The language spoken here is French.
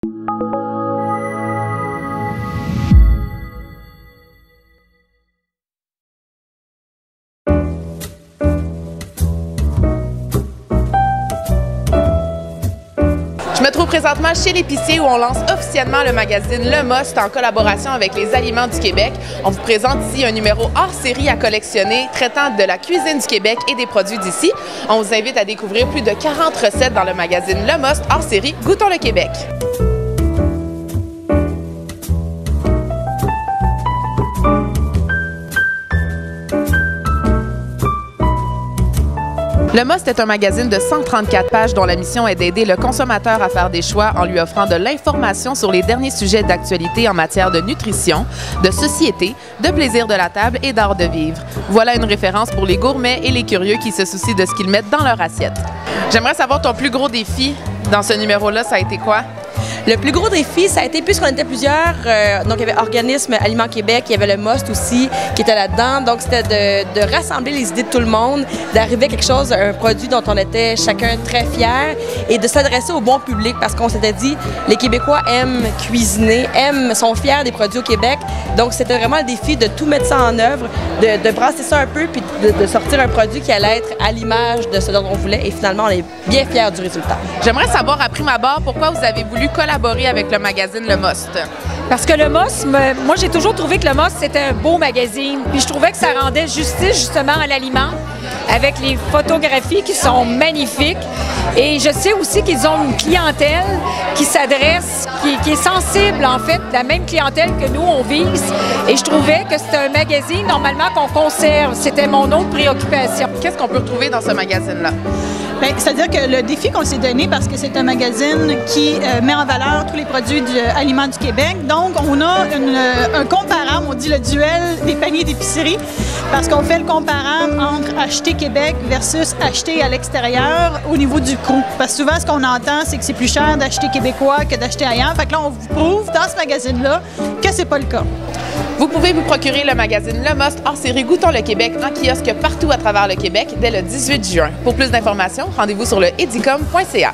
Je me trouve présentement chez l'épicier où on lance officiellement le magazine Le Must en collaboration avec les Aliments du Québec. On vous présente ici un numéro hors série à collectionner traitant de la cuisine du Québec et des produits d'ici. On vous invite à découvrir plus de 40 recettes dans le magazine Le Must hors série Goûtons le Québec. Le Must est un magazine de 134 pages dont la mission est d'aider le consommateur à faire des choix en lui offrant de l'information sur les derniers sujets d'actualité en matière de nutrition, de société, de plaisir de la table et d'art de vivre. Voilà une référence pour les gourmets et les curieux qui se soucient de ce qu'ils mettent dans leur assiette. J'aimerais savoir ton plus gros défi dans ce numéro-là, ça a été quoi? Le plus gros défi, ça a été, puisqu'on était plusieurs, donc il y avait Organisme Aliments Québec, il y avait le Must aussi qui était là-dedans, donc c'était de rassembler les idées de tout le monde, d'arriver à quelque chose, un produit dont on était chacun très fiers et de s'adresser au bon public parce qu'on s'était dit, les Québécois aiment cuisiner, sont fiers des produits au Québec, donc c'était vraiment le défi de tout mettre ça en œuvre, de brasser ça un peu puis de sortir un produit qui allait être à l'image de ce dont on voulait et finalement on est bien fiers du résultat. J'aimerais savoir à prime abord pourquoi vous avez voulu collaborer avec le magazine Le Must. Parce que le Must, moi j'ai toujours trouvé que le Must c'était un beau magazine. Puis je trouvais que ça rendait justice justement à l'aliment avec les photographies qui sont magnifiques. Et je sais aussi qu'ils ont une clientèle qui s'adresse, qui est sensible en fait, la même clientèle que nous on vise. Et je trouvais que c'était un magazine normalement qu'on conserve. C'était mon autre préoccupation. Qu'est-ce qu'on peut retrouver dans ce magazine-là? C'est-à-dire que le défi qu'on s'est donné, parce que c'est un magazine qui met en valeur tous les produits aliments du Québec, donc on a un comparable, on dit le duel des paniers d'épicerie, parce qu'on fait le comparable entre acheter Québec versus acheter à l'extérieur au niveau du coût. Parce que souvent, ce qu'on entend, c'est que c'est plus cher d'acheter québécois que d'acheter ailleurs. Fait que là, on vous prouve dans ce magazine-là que c'est pas le cas. Vous pouvez vous procurer le magazine Le Must hors série Goûtons le Québec en kiosque partout à travers le Québec dès le 18 juin. Pour plus d'informations, rendez-vous sur le edicom.ca.